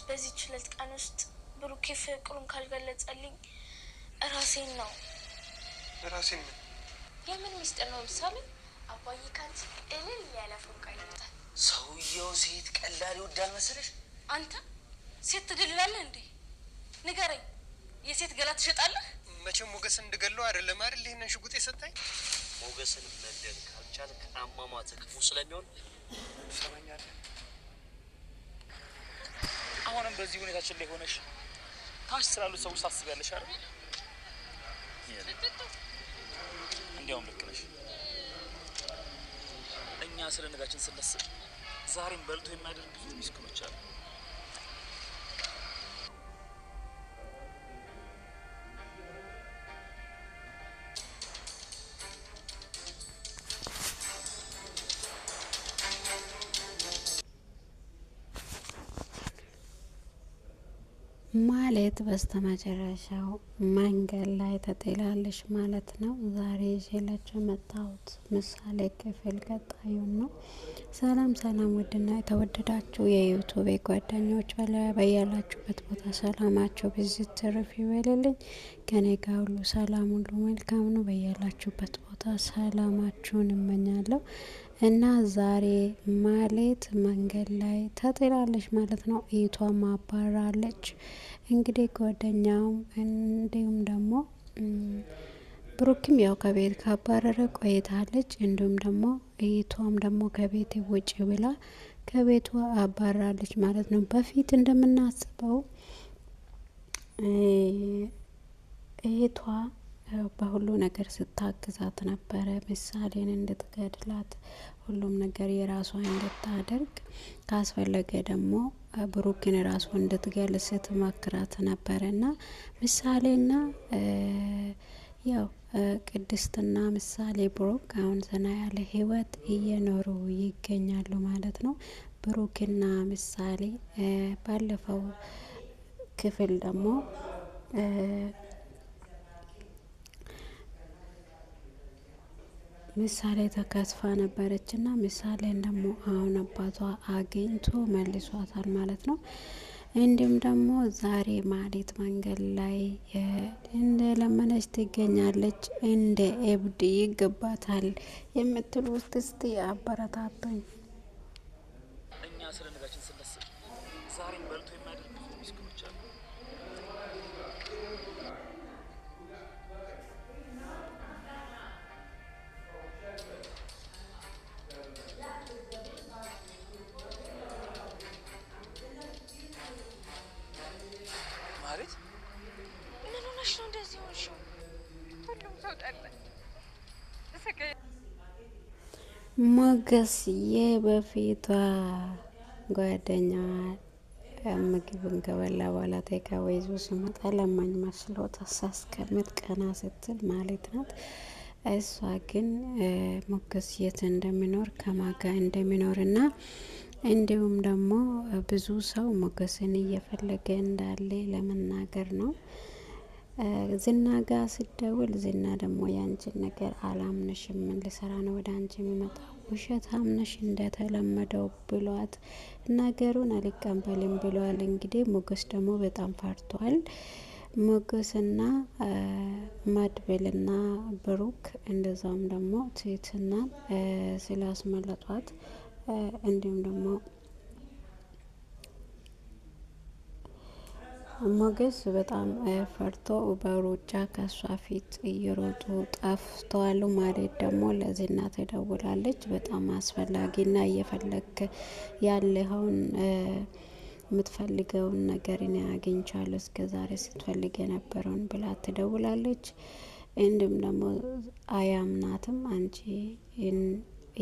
በዚህ ችለት ቀን ውስጥ ብሩኬ ፍቅሩን ካልገለጸልኝ ራሴን ነው ራሴን ምን የምን ሚስጥር ነው ምሳሌ አባዬ ካንቺ እልል ያለ ፎንቃ ይወጣል። ሰውየው ሴት ቀላል ይወዳል መሰለሽ? አንተ ሴት ትድላለህ እንዴ? ንገረኝ፣ የሴት ገላ ትሸጣለህ? መቼም ሞገስን እንድገለው አይደለም አይደል ይሄንን ሽጉጥ የሰጠኝ? ሞገስን መግደል ካልቻልክ አሟሟት ክፉ ስለሚሆን ሰማኛለህ። አሁንም በዚህ ሁኔታችን ላይ ሆነሽ ታች ስላሉት ሰዎች ታስቢያለሽ አይደል? እንዲያውም ልክ ነሽ። እኛ ስለ ነጋችን ስናስብ ዛሬም በልቶ የማይደር ብዙ ምስኪኖች አሉ። ማለት በስተመጨረሻው መንገድ ላይ ተጥላለች ማለት ነው። ዛሬ ይዤላችሁ የመጣሁት ምሳሌ ክፍል ቀጣዩን ነው። ሰላም ሰላም፣ ውድና የተወደዳችሁ የዩቱብ ጓደኞች በያላችሁበት ቦታ ሰላማችሁ ብዝት ትርፍ ይበልልኝ። ከኔ ጋር ሁሉ ሰላም ሁሉ መልካም ነው። በያላችሁበት ቦታ ሰላማችሁን እመኛለሁ። እና ዛሬ ማለት መንገድ ላይ ተጥላለች ማለት ነው። እህቷም አባራለች። እንግዲህ ጓደኛውም እንዲሁም ደግሞ ብሩክም ያው ከቤት ካባረረ ቆይታለች። እንዲሁም ደግሞ እህቷም ደግሞ ከቤት ውጭ ብላ ከቤቷ አባራለች ማለት ነው። በፊት እንደምናስበው እህቷ በሁሉ ነገር ስታግዛት ነበረ። ምሳሌን እንድትገድላት ሁሉም ነገር የራሷ እንድታደርግ ካስፈለገ ደግሞ ብሩክን ራሱ እንድትገል ስትመክራት ነበረና ምሳሌና ያው ቅድስትና ምሳሌ ብሩክ አሁን ዘና ያለ ህይወት እየኖሩ ይገኛሉ ማለት ነው። ብሩክና ምሳሌ ባለፈው ክፍል ደግሞ ምሳሌ ተከስፋ ነበረችና ምሳሌን ደግሞ አሁን አባቷ አግኝቶ መልሷታል ማለት ነው። እንዲሁም ደግሞ ዛሬ ማለት መንገድ ላይ እንደ ለመነች ትገኛለች። እንደ እብድ ይገባታል የምትሉ ውስጥ እስቲ አበረታቱኝ። እኛ ስለ ነጋችን ስናስብ ዛሬም በልቶ የማይደር ብዙ ምስኪኖች አሉ። ማለት ምን ሆነሽ ነው እንደዚህ ሆንሽው? ሁሉም ሰው ጠላኝ። ሞገስ የበፊቷ ጓደኛዋ ምግብን ከበላ በኋላ ቴካዌ ይዞ ሲመጣ ለማኝ መስሎት ሳስቀምጥ ቀና ስትል ማለት ናት። እሷ ግን ሞገስ የት እንደሚኖር ከማጋ እንደሚኖርና እንዲሁም ደግሞ ብዙ ሰው ሞገስን እየፈለገ እንዳለ ለመናገር ነው። ዝና ጋር ስደውል ዝና ደግሞ ያንቺን ነገር አላምነሽም፣ ምን ልሰራ ነው ወደ አንቺ የሚመጣው? ውሸት አምነሽ እንደተለመደው ብሏት ነገሩን አልቀበልም ብሏል። እንግዲህ ሞገስ ደግሞ በጣም ፈርቷል። ሞገስና ማድበልና ብሩክ እንደዛውም ደግሞ ትህትና ስላስመለጧት እንዲሁም ደግሞ ሞገስ በጣም ፈርቶ በሩጫ ከሷ ፊት እየሮጡ ጠፍተዋል። ማለት ደግሞ ለዝና ትደውላለች። በጣም አስፈላጊና እየፈለክ ያለኸውን የምትፈልገውን ነገር እኔ አግኝቻለሁ፣ እስከ ዛሬ ስትፈልግ የነበረውን ብላ ትደውላለች። እንዲሁም ደግሞ አያምናትም። አንቺ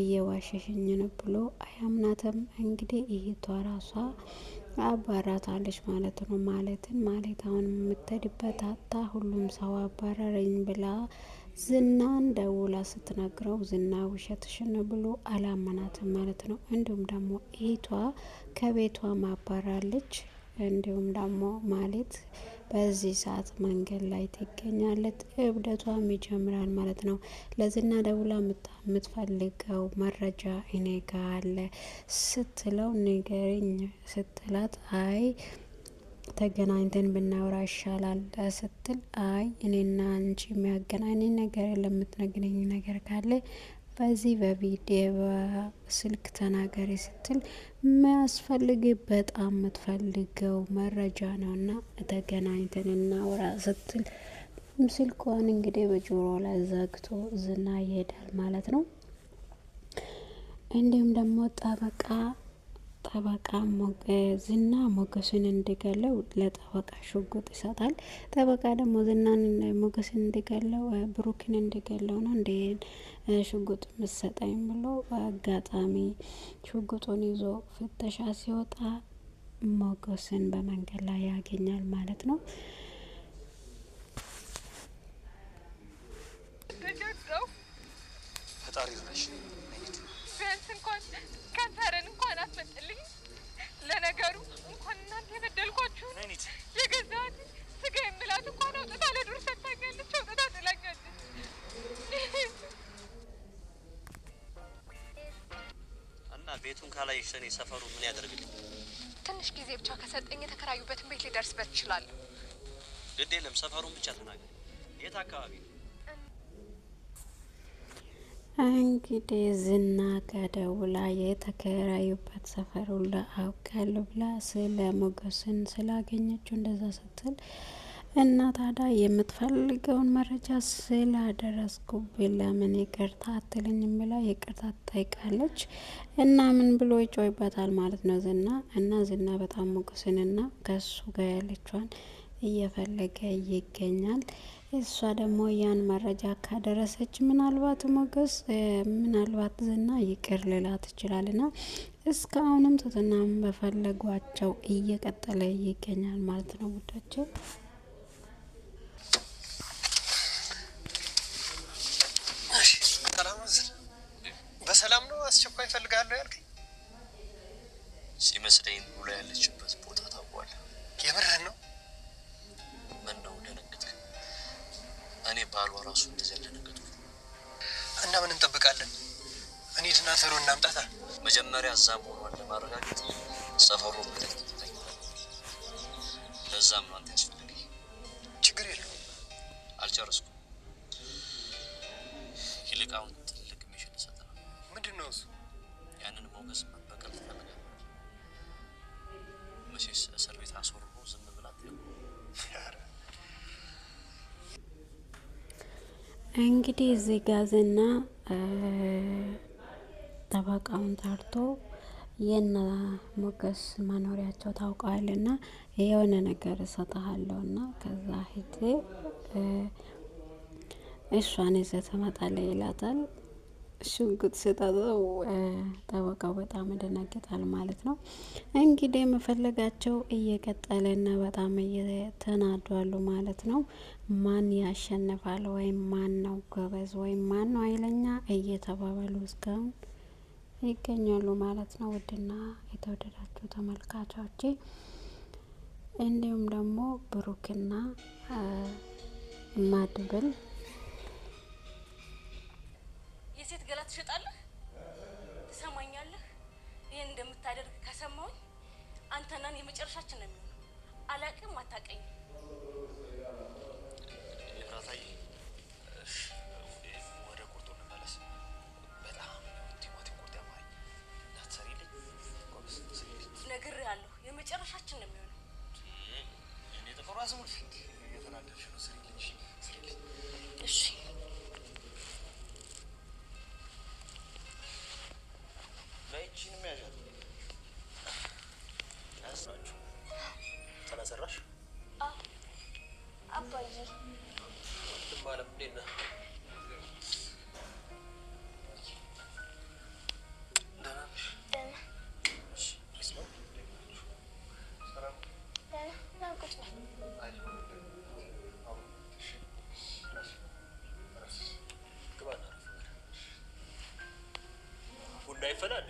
እየዋሸሽኝ ነው ብሎ አያምናትም። እንግዲህ እህቷ ራሷ አባራታለች ማለት ነው። ማለት አሁን የምትሄድበት አጣ ሁሉም ሰው አባረረኝ ብላ ዝናን ደውላ ስትነግረው ዝና ውሸትሽን ብሎ አላመናትም ማለት ነው። እንዲሁም ደግሞ እህቷ ከቤቷ ማባራለች። እንዲሁም ደግሞ ማለት በዚህ ሰዓት መንገድ ላይ ትገኛለች። እብደቷም ይጀምራል ማለት ነው። ለዝና ደውላ የምትፈልገው መረጃ እኔ ጋ አለ ስትለው ንገሪኝ ስትላት አይ ተገናኝተን ብናወራ ይሻላል ስትል አይ እኔና አንቺ የሚያገናኝ ነገር ለምትነግረኝ ነገር ካለ በዚህ በቪዲዮ በስልክ ተናገሪ ስትል የሚያስፈልግ በጣም የምትፈልገው መረጃ ነውና ተገናኝተን እናውራ ስትል ስልኳን እንግዲህ በጆሮ ላይ ዘግቶ ዝና ይሄዳል ማለት ነው። እንዲሁም ደግሞ ጠበቃ ዝና ሞገስን እንዲገለው ለጠበቃ ሽጉጥ ይሰጣል። ጠበቃ ደግሞ ዝናን ሞገስን እንዲገለው ብሩክን እንዲገለው ነው እንደ ሽጉጥ ምሰጠኝ ብሎ አጋጣሚ ሽጉጡን ይዞ ፍተሻ ሲወጣ ሞገስን በመንገድ ላይ ያገኛል ማለት ነው። ፈጣሪ ይሁንሽ። ቢያንስ እንኳን ከንፈርን እንኳን አትመጥልኝ። ለነገሩ እንኳን እናንተ የበደልኳችሁ የገዛት ስጋ የምላት እንኳን አውጥታ ለዱር ሰጥታኛለች፣ አውጥታ ጥላኛለች። እና ቤቱን ካላየሽ እኔ ሰፈሩ ምን ያደርግልኝ? ትንሽ ጊዜ ብቻ ከሰጠኝ የተከራዩበትን ቤት ሊደርስበት ይችላል። ግድ የለም ሰፈሩን ብቻ ተናገር። የት አካባቢ ነው? እንግዲህ ዝና ከደውላ የተከራዩበት ሰፈር ሁላ አውቃለሁ ብላ ስለ ሞገስን ስላገኘችው እንደዛ ስትል እና ታዲያ የምትፈልገውን መረጃ ስላደረስኩብኝ ለምን ይቅርታ አትልኝም ብላ ይቅርታ ትጠይቃለች። እና ምን ብሎ ይጮይበታል ማለት ነው ዝና። እና ዝና በጣም ሞገስንና ከሱ ጋር ያለችዋን እየፈለገ ይገኛል። እሷ ደግሞ ያን መረጃ ካደረሰች ምናልባት ሞገስ ምናልባት ዝና ይቅር ልላት ትችላልና እስካሁንም ትትናም በፈለጓቸው እየቀጠለ ይገኛል ማለት ነው ውዶቼ። በሰላም ነው? አስቸኳይ ፈልጋለሁ ያልከኝ ሲመስለኝ ብሎ ያለችበት ቦታ ታውቋል። የምርህን ነው? ምን ነው ደነገጥክ? እኔ ባሏ ራሱ እንደዚህ ያልደነገጥኩ። እና ምን እንጠብቃለን? እንሂድና ቶሎ እናምጣታ። መጀመሪያ እዛ መሆኗን ለማረጋገጥ ሰፈሩ ምልክት ትጠይቃለህ። ለዛም ነው አንተ ያስፈልገኝ። ችግር የለውም። አልጨረስኩም። ይልቅ አሁን ትልቅ ሚሽን ልሰጥህ ነው። ምንድን ነው እሱ? ያንን ሞገስ መበቀል ትፈልጋለህ? መቼስ እስር ቤት አስወርሮ ዝም ብላ እንግዲህ እዚህ ጋዝና ጠበቃውን ጠርቶ የና ሞገስ መኖሪያቸው ታውቀዋልና የሆነ ነገር እሰጥሃለሁና ከዛ ሂድ እሷን ይዘህ ትመጣለህ ይላታል። ሽጉጥ ስጠው ጠበቃው በጣም ይደነግጣል ማለት ነው። እንግዲህ መፈለጋቸው እየቀጠለና በጣም እየተናዷሉ ማለት ነው። ማን ያሸንፋል ወይም ማን ነው ጎበዝ ወይም ማን ነው ኃይለኛ እየተባባሉ እስካሁን ይገኛሉ ማለት ነው። ውድና የተወደዳችሁ ተመልካቾቼ እንዲሁም ደግሞ ብሩክና ማድብል የሴት ገላ ትሸጣለህ? ትሰማኛለህ? ይሄን እንደምታደርግ ከሰማሁኝ አንተናን የመጨረሻችን ነው የሚሆነው። አላቅም አታቀኝ። የፍራታይ ወደ ቁርጡ እንመለስ። በጣም ቲማቲም ቁርጥ ያማረኝ እንዳትሰሪልኝ ጎበዝ ስሪልኝ። ነግሬሃለሁ፣ የመጨረሻችን ነው የሚሆነው። እኔ ጥቁር አዝሙድ እየተናደድሽ ነው። ስሪልኝ ስሪልኝ። እሺ ላይቺንም ያዣት ያስናችሁ ተላሰራሽ አባዬ ትባለም እንዴት ነህ? ደህና ነሽ? ቡና ይፈላል።